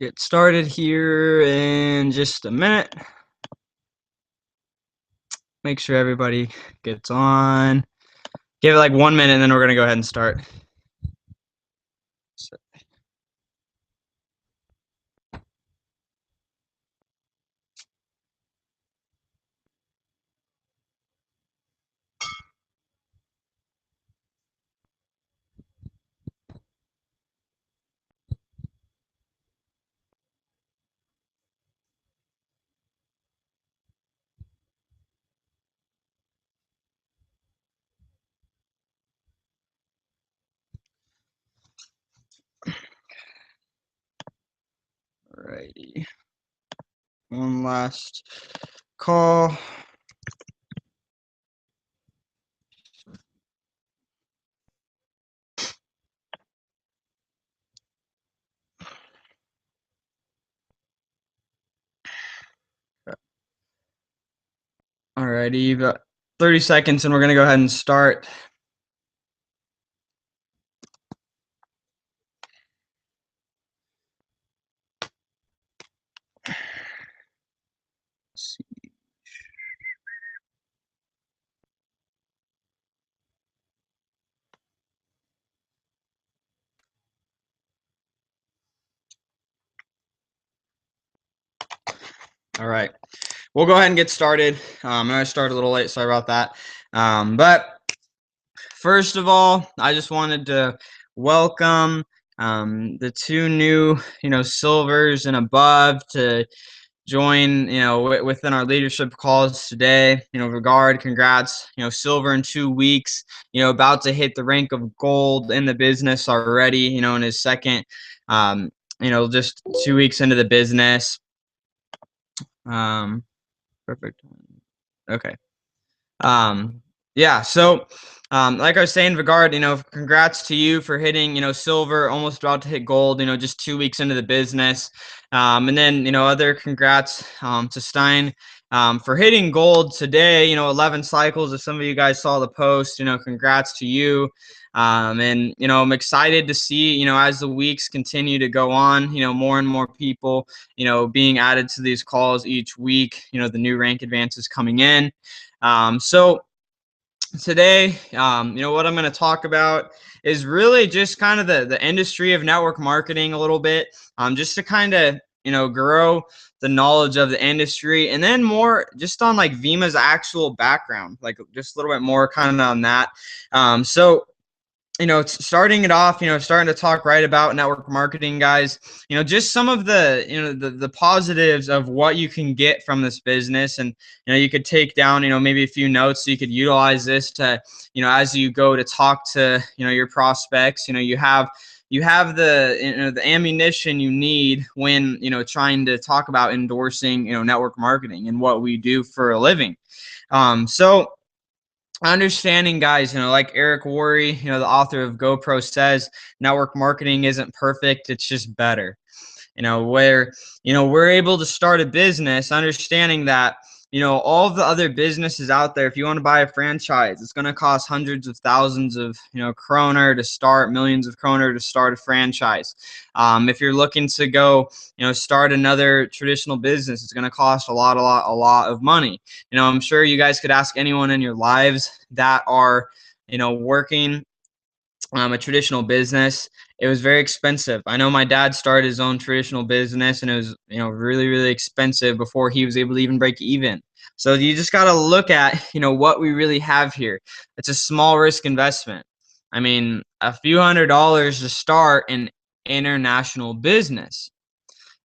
Get started here in just a minute. Make sure everybody gets on. Give it like 1 minute and then we're going to go ahead and start. Alrighty. One last call. Alrighty, about 30 seconds and we're going to go ahead and start. Let's see. All right, we'll go ahead and get started. I know I started a little late, sorry about that. But first of all, I just wanted to welcome the two new, silvers and above to join, within our leadership calls today. Regard, congrats, silver in 2 weeks, about to hit the rank of gold in the business already, in his second, just 2 weeks into the business. Perfect. Okay. Yeah, so like I was saying, Vigard, congrats to you for hitting, silver, almost about to hit gold, just 2 weeks into the business. And then, other congrats to Stein for hitting gold today, 11 cycles. If some of you guys saw the post, congrats to you. And, I'm excited to see, as the weeks continue to go on, more and more people, being added to these calls each week, the new rank advances coming in. So today, what I'm going to talk about is really just kind of the industry of network marketing a little bit, just to kind of, grow the knowledge of the industry, and then more just on like Vima's actual background, like just a little bit more kind of on that. So starting it off, starting to talk right about network marketing, guys, just some of the, the positives of what you can get from this business. And, you could take down, maybe a few notes so you could utilize this to, as you go to talk to, your prospects, you have the, the ammunition you need when, trying to talk about endorsing, network marketing and what we do for a living. So understanding, guys, like Eric Worre, the author of GoPro, says, network marketing isn't perfect, it's just better. Where, we're able to start a business understanding that, all of the other businesses out there, if you want to buy a franchise, it's going to cost hundreds of thousands of, kroner to start, millions of kroner to start a franchise. If you're looking to go, start another traditional business, it's going to cost a lot of money. I'm sure you guys could ask anyone in your lives that are, working a traditional business. It was very expensive. I know my dad started his own traditional business and it was, really, really expensive before he was able to even break even. So you just got to look at, what we really have here. It's a small risk investment. I mean, a few $100s to start an international business.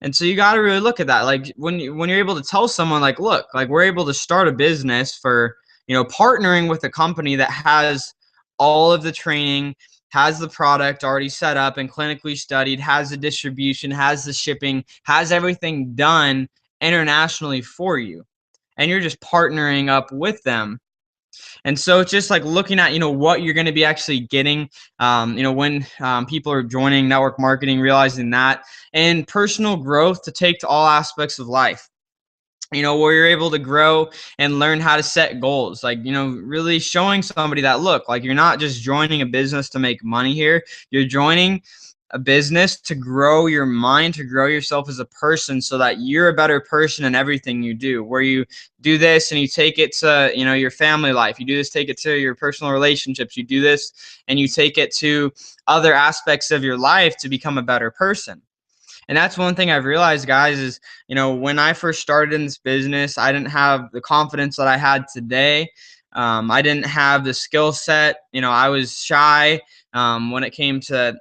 And so you got to really look at that. Like when you're able to tell someone like, look, like we're able to start a business for, partnering with a company that has all of the training, has the product already set up and clinically studied, has the distribution, has the shipping, has everything done internationally for you. And you're just partnering up with them. And so it's just like looking at, what you're going to be actually getting, when people are joining network marketing, realizing that, and personal growth to take to all aspects of life. Where you're able to grow and learn how to set goals, like, really showing somebody that, look, like you're not just joining a business to make money here. You're joining a business to grow your mind, to grow yourself as a person so that you're a better person in everything you do. Where you do this and you take it to, your family life. You do this, take it to your personal relationships. You do this and you take it to other aspects of your life to become a better person. And that's one thing I've realized, guys, is, when I first started in this business, I didn't have the confidence that I had today. I didn't have the skill set. I was shy when it came to,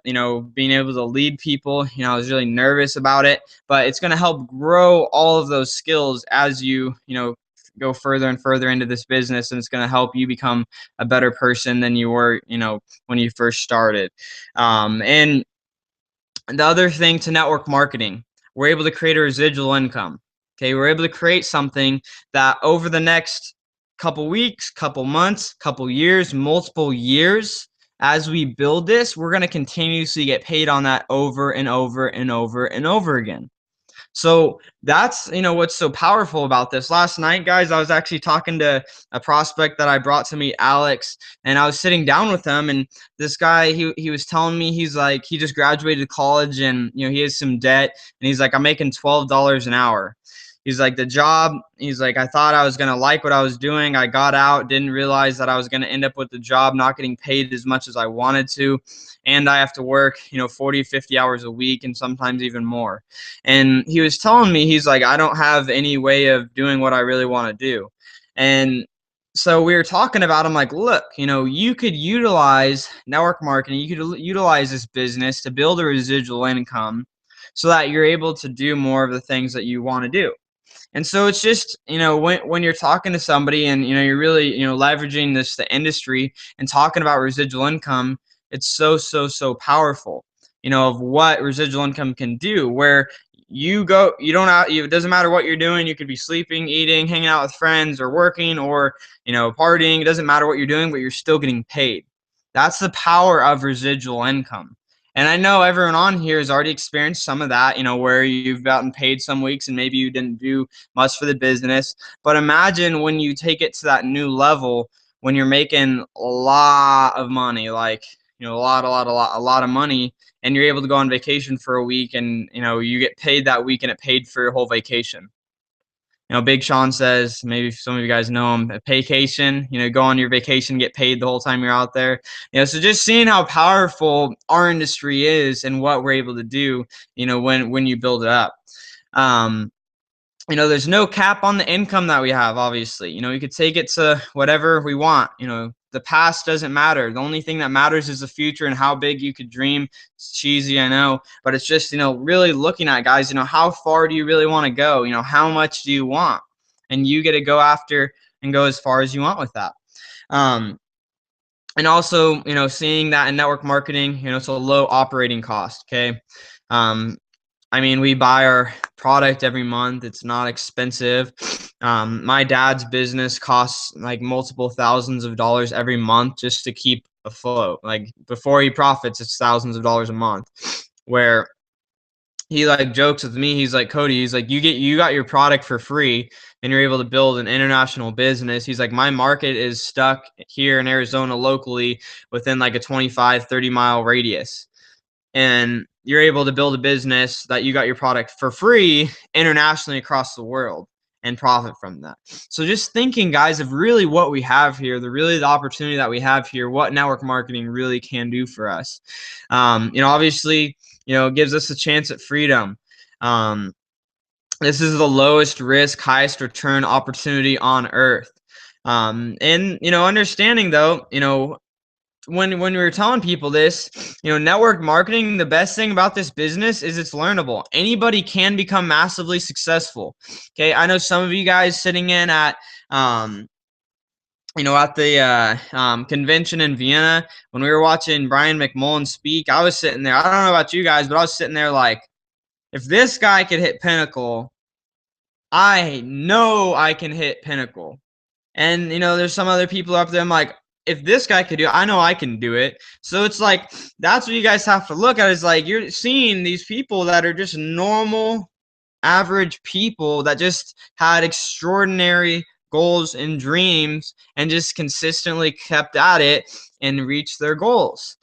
being able to lead people. I was really nervous about it, but it's going to help grow all of those skills as you go further and further into this business, and it's going to help you become a better person than you were, when you first started. And the other thing to network marketing, we're able to create a residual income. Okay, we're able to create something that over the next couple weeks, couple months, couple years, multiple years, as we build this, we're going to continuously get paid on that over and over and over and over again. So that's, what's so powerful about this. Last night, guys, I was actually talking to a prospect that I brought to meet, Alex, and I was sitting down with him, and this guy, he was telling me, he's like, he just graduated college, and he has some debt, and he's like, I'm making $12 an hour. He's like, the job, he's like, I thought I was going to like what I was doing. I got out, didn't realize that I was going to end up with the job not getting paid as much as I wanted to. And I have to work, 40, 50 hours a week and sometimes even more. And he was telling me, he's like, I don't have any way of doing what I really want to do. And so we were talking about, I'm like, look, you could utilize network marketing. You could utilize this business to build a residual income so that you're able to do more of the things that you want to do. And so it's just, when you're talking to somebody and, you're really, leveraging the industry and talking about residual income, it's so, so, so powerful, of what residual income can do, where you go, it doesn't matter what you're doing. You could be sleeping, eating, hanging out with friends, or working, or, partying. It doesn't matter what you're doing, but you're still getting paid. That's the power of residual income. And I know everyone on here has already experienced some of that, where you've gotten paid some weeks and maybe you didn't do much for the business. But imagine when you take it to that new level, when you're making a lot of money, like, a lot of money, and you're able to go on vacation for a week, and, you get paid that week and it paid for your whole vacation. Big Sean says, maybe some of you guys know him, a vacation, go on your vacation, get paid the whole time you're out there. So just seeing how powerful our industry is and what we're able to do, when you build it up. There's no cap on the income that we have, obviously. We could take it to whatever we want. The past doesn't matter. The only thing that matters is the future and how big you could dream. It's cheesy, I know, but it's just, really looking at, guys, how far do you really want to go? How much do you want? And you get to go after and go as far as you want with that. And also, seeing that in network marketing, it's a low operating cost, okay? We buy our product every month. It's not expensive. My dad's business costs like multiple thousands of dollars every month just to keep afloat. Like, before he profits, it's thousands of dollars a month. Where he like jokes with me, he's like, Cody, he's like, you got your product for free and you're able to build an international business. He's like, my market is stuck here in Arizona locally within like a 25, 30-mile radius. And you're able to build a business that you got your product for free internationally across the world and profit from that. So just thinking, guys, of really what we have here, the opportunity that we have here, what network marketing really can do for us. Obviously, it gives us a chance at freedom. This is the lowest risk, highest return opportunity on earth. And, understanding though, when we were telling people this, network marketing, the best thing about this business is it's learnable. Anybody can become massively successful. Okay, I know some of you guys sitting in at at the convention in Vienna, when we were watching Brian McMullen speak, I was sitting there. I don't know about you guys, but I was sitting there like, if this guy could hit pinnacle, I know I can hit pinnacle. And, there's some other people up there, I'm like, if this guy could do it, I know I can do it. So it's like, that's what you guys have to look at, is like, you're seeing these people that are just normal, average people that just had extraordinary goals and dreams and just consistently kept at it and reached their goals.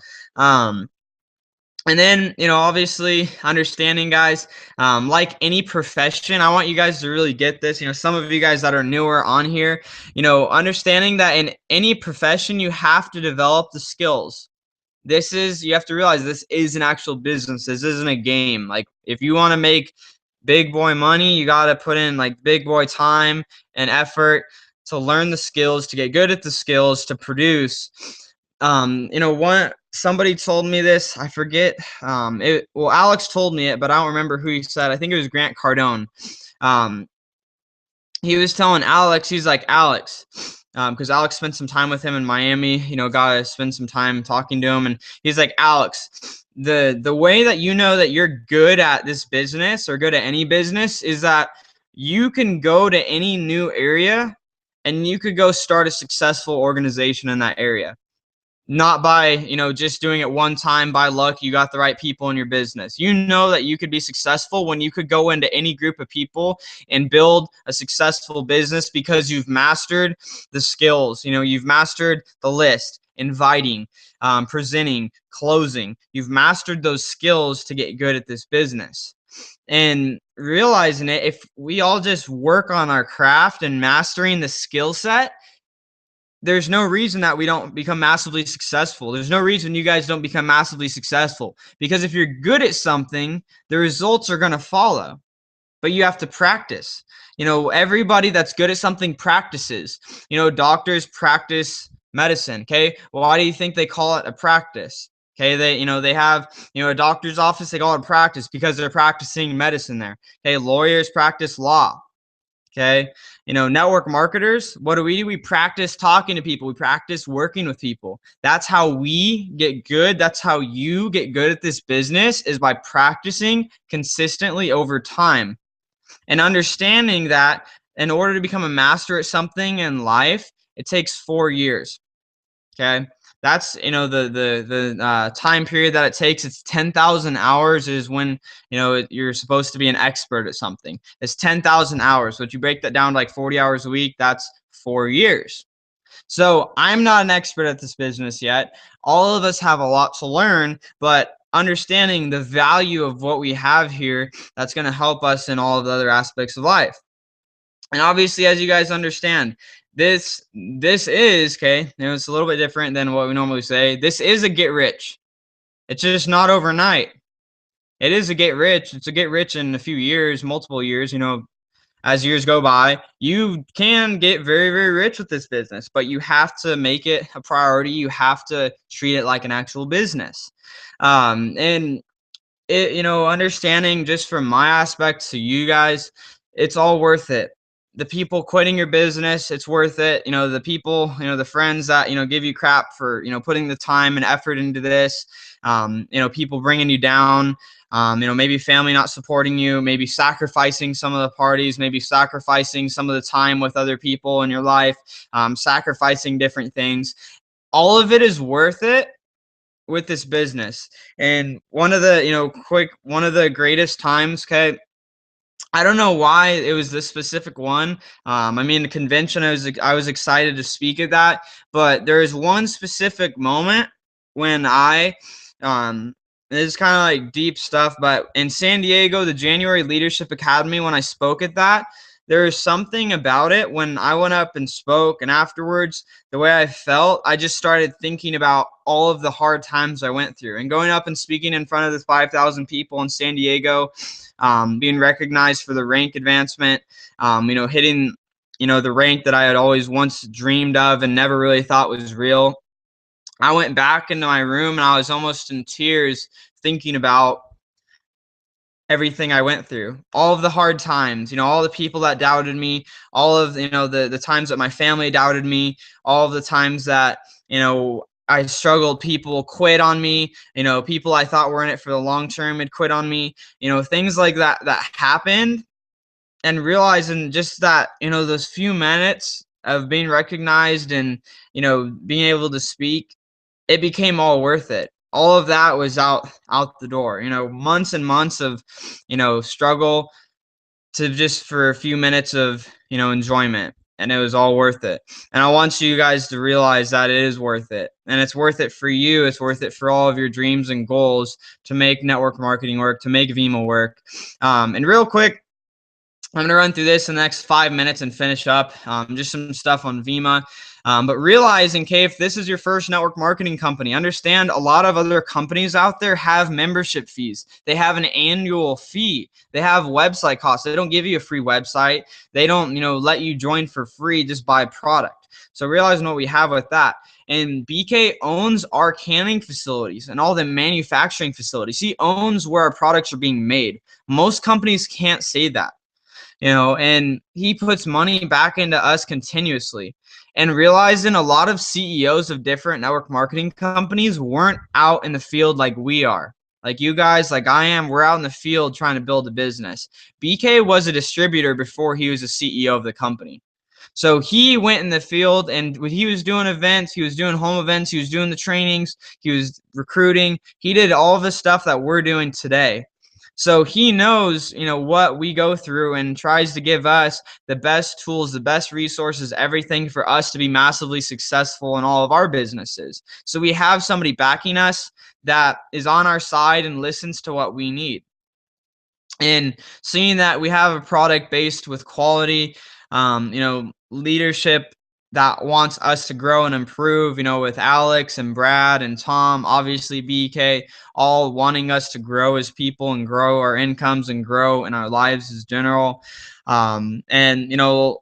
And then, obviously understanding, guys, like any profession, I want you guys to really get this. Some of you guys that are newer on here, understanding that in any profession, you have to develop the skills. You have to realize this is an actual business. This isn't a game. Like, if you want to make big boy money, you got to put in like big boy time and effort to learn the skills, to get good at the skills, to produce. Somebody told me this. I forget. Alex told me it, but I don't remember who he said. I think it was Grant Cardone. Um, he was telling Alex, he's like, Alex, because Alex spent some time with him in Miami, got to spend some time talking to him. And he's like, Alex, the way that you know that you're good at this business or good at any business is that you can go to any new area and you could go start a successful organization in that area. Not by, just doing it one time by luck, you got the right people in your business. You know that you could be successful when you could go into any group of people and build a successful business because you've mastered the skills. You've mastered the list, inviting, presenting, closing. You've mastered those skills to get good at this business. And realizing it, if we all just work on our craft and mastering the skill set, there's no reason that we don't become massively successful. There's no reason you guys don't become massively successful, because if you're good at something, the results are going to follow, but you have to practice. Everybody that's good at something practices. Doctors practice medicine. Okay. Why do you think they call it a practice? Okay. They have, a doctor's office, they call it a practice because they're practicing medicine there. Okay. Lawyers practice law. Okay. Network marketers, what do? We practice talking to people. We practice working with people. That's how we get good. That's how you get good at this business, is by practicing consistently over time and understanding that in order to become a master at something in life, it takes 4 years. Okay. That's, the time period that it takes. It's 10,000 hours is when, you're supposed to be an expert at something. It's 10,000 hours. So if you break that down to like 40 hours a week, that's 4 years. So I'm not an expert at this business yet. All of us have a lot to learn, but understanding the value of what we have here, that's going to help us in all of the other aspects of life. And obviously, as you guys understand, this is, okay, it's a little bit different than what we normally say. This is a get rich. It's just not overnight. It is a get rich. It's a get rich in a few years, multiple years, as years go by. You can get very, very rich with this business, but you have to make it a priority. You have to treat it like an actual business. And it, understanding just from my aspect to you guys, it's all worth it. The people quitting your business, it's worth it. The people, the friends that, give you crap for, putting the time and effort into this, people bringing you down, maybe family not supporting you, maybe sacrificing some of the parties, maybe sacrificing some of the time with other people in your life, sacrificing different things. All of it is worth it with this business. And one of the greatest times, okay, I don't know why it was this specific one. The convention, I was excited to speak at that, but there is one specific moment when this is kind of like deep stuff, but in San Diego, the January Leadership Academy, when I spoke at that, there is something about it when I went up and spoke, and afterwards, the way I felt, I just started thinking about all of the hard times I went through. And going up and speaking in front of the 5,000 people in San Diego, being recognized for the rank advancement, hitting, the rank that I had always once dreamed of and never really thought was real. I went back into my room and I was almost in tears thinking about everything I went through, all of the hard times, all the people that doubted me, all of, the times that my family doubted me, all of the times that, I struggled, people quit on me, people I thought were in it for the long term had quit on me, things like that happened. And realizing just that, those few minutes of being recognized and, being able to speak, it became all worth it. All of that was out the door, months and months of, struggle to just for a few minutes of, enjoyment. and it was all worth it. And I want you guys to realize that it is worth it. And it's worth it for you. It's worth it for all of your dreams and goals to make network marketing work, to make Vima work. And real quick, I'm going to run through this in the next 5 minutes and finish up just some stuff on Vima. But realizing, okay, if this is your first network marketing company, understand a lot of other companies out there have membership fees. They have an annual fee. They have website costs. They don't give you a free website. They don't, let you join for free, just buy product. So realizing what we have with that. And BK owns our canning facilities and all the manufacturing facilities. He owns where our products are being made. Most companies can't say that. And he puts money back into us continuously. And realizing a lot of CEOs of different network marketing companies weren't out in the field like we are. Like you guys, like I am, we're out in the field trying to build a business. BK was a distributor before he was a CEO of the company. So he went in the field, and he was doing events, he was doing home events, he was doing the trainings, he was recruiting. He did all the stuff that we're doing today. So he knows, what we go through and tries to give us the best tools, the best resources, everything for us to be massively successful in all of our businesses. So we have somebody backing us that is on our side and listens to what we need. And seeing that we have a product based with quality, leadership that wants us to grow and improve, with Alex and Brad and Tom, obviously BK, all wanting us to grow as people and grow our incomes and grow in our lives as general. And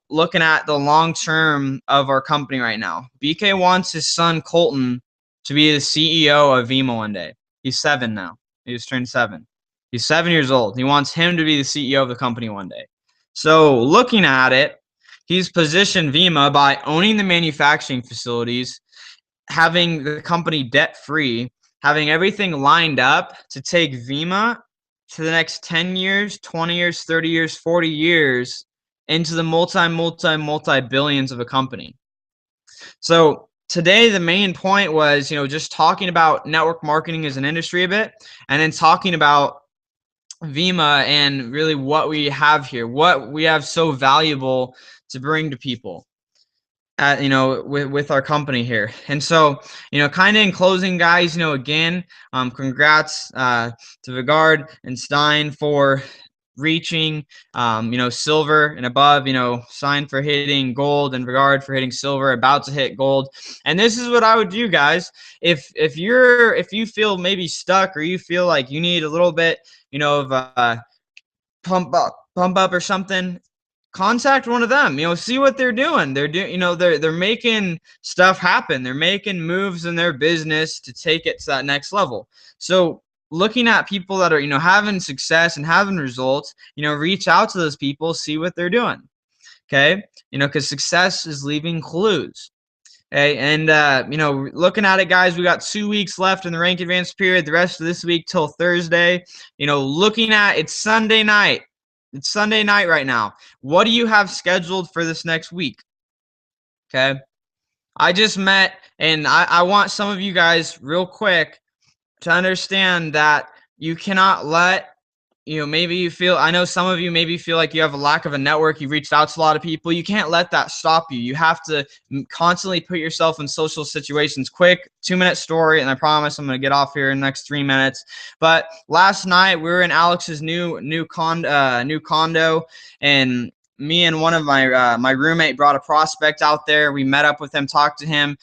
looking at the long term of our company right now, BK wants his son Colton to be the CEO of Vima one day. He's 7 now. He just turned 7. He's 7 years old. He wants him to be the CEO of the company one day. So looking at it, he's positioned Vima by owning the manufacturing facilities, having the company debt-free, having everything lined up to take Vima to the next 10 years, 20 years, 30 years, 40 years into the multi-billions of a company. So today, the main point was, just talking about network marketing as an industry a bit, and then talking about Vima and really what we have here, what we have so valuable to bring to people with our company here. And so, kind of in closing, guys, again, congrats to Vigard and Stein for reaching silver and above, Stein for hitting gold and Vigard for hitting silver, about to hit gold. And this is what I would do, guys. If you feel maybe stuck, or you feel like you need a little bit of pump up or something, contact one of them. See what they're doing. They're making stuff happen. They're making moves in their business to take it to that next level. So looking at people that are having success and having results, reach out to those people, see what they're doing. Okay, because success is leaving clues. Okay, and looking at it, guys, we got 2 weeks left in the rank advance period. The rest of this week till Thursday. Looking at it's Sunday night. It's Sunday night right now. What do you have scheduled for this next week? Okay, I just met, and I want some of you guys real quick to understand that you cannot let, maybe you feel, I know some of you maybe feel like you have a lack of a network. You've reached out to a lot of people. You can't let that stop you. You have to constantly put yourself in social situations. Quick 2-minute story, and I promise I'm going to get off here in the next 3 minutes. But last night we were in Alex's new condo, and me and one of my roommate brought a prospect out there. We met up with him, talked to him.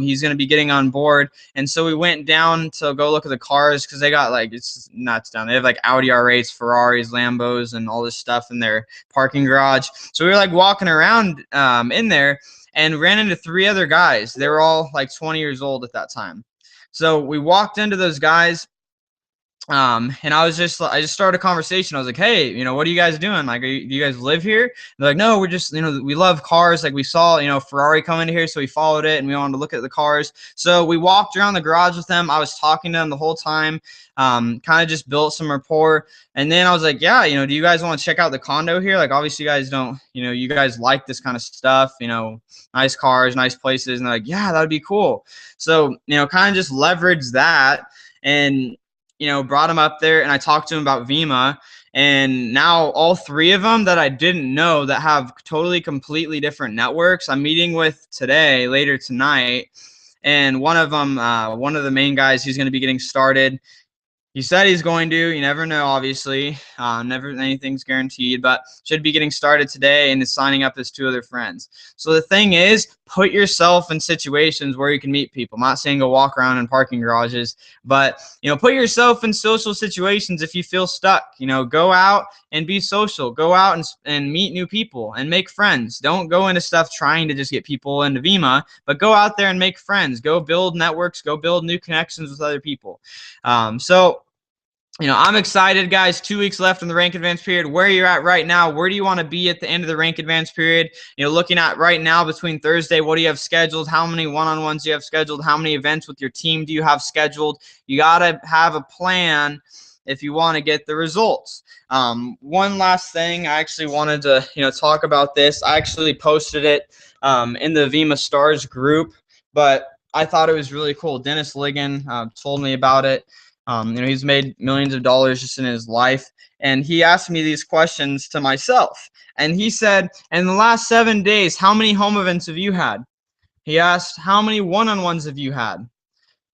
He's going to be getting on board. And so we went down to go look at the cars, because they got it's nuts down. They have Audi R8s, Ferraris, Lambos, and all this stuff in their parking garage. So we were walking around in there and ran into 3 other guys. They were all 20 years old at that time. So we walked into those guys. And I just started a conversation. I was like, hey, what are you guys doing? Do you guys live here? And they're like, no, we're just, we love cars. We saw, Ferrari come into here, so we followed it and we wanted to look at the cars. So we walked around the garage with them. I was talking to them the whole time, kind of just built some rapport. And then I was like, yeah, do you guys want to check out the condo here? Obviously you guys don't, you guys like this kind of stuff, nice cars, nice places. And they're like, yeah, that'd be cool. So, kind of just leverage that and, brought him up there, and I talked to him about Vima, And now all three of them that I didn't know that have totally completely different networks, I'm meeting with today, later tonight. And one of them, one of the main guys, he's going to be getting started. He said he's going to. You never know, obviously. Never anything's guaranteed, but should be getting started today and is signing up his two other friends. So the thing is, put yourself in situations where you can meet people. I'm not saying go walk around in parking garages, but put yourself in social situations if you feel stuck. Go out and be social. Go out and meet new people and make friends. Don't go into stuff trying to just get people into VEMA, but go out there and make friends. Go build networks. Go build new connections with other people. I'm excited, guys. 2 weeks left in the rank advance period. Where you're at right now, where do you want to be at the end of the rank advance period? Looking at right now between Thursday, what do you have scheduled? How many one-on-ones do you have scheduled? How many events with your team do you have scheduled? You got to have a plan if you want to get the results. One last thing, I actually wanted to talk about this. I actually posted it in the VEMA Stars group, but I thought it was really cool. Dennis Ligon told me about it. He's made millions of dollars just in his life, and he asked me these questions to myself. And he said, in the last 7 days, how many home events have you had? He asked, how many one-on-ones have you had?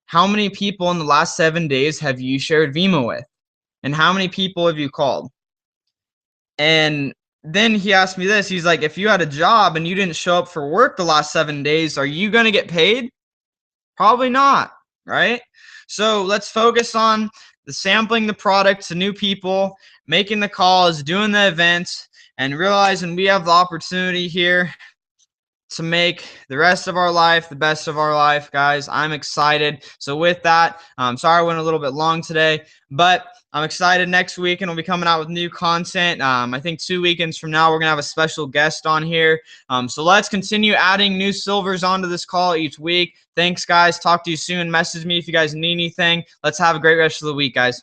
How many people in the last 7 days have you shared VEMA with? And how many people have you called? And then he asked me this. He's like, if you had a job and you didn't show up for work the last 7 days, are you going to get paid? Probably not, right? So let's focus on sampling the product to new people, making the calls, doing the events, and realizing we have the opportunity here to make the rest of our life the best of our life, guys. I'm excited. So with that, sorry I went a little bit long today, but I'm excited. Next week, and we'll be coming out with new content. I think 2 weekends from now, we're going to have a special guest on here. So let's continue adding new silvers onto this call each week. Thanks, guys. Talk to you soon. Message me if you guys need anything. Let's have a great rest of the week, guys.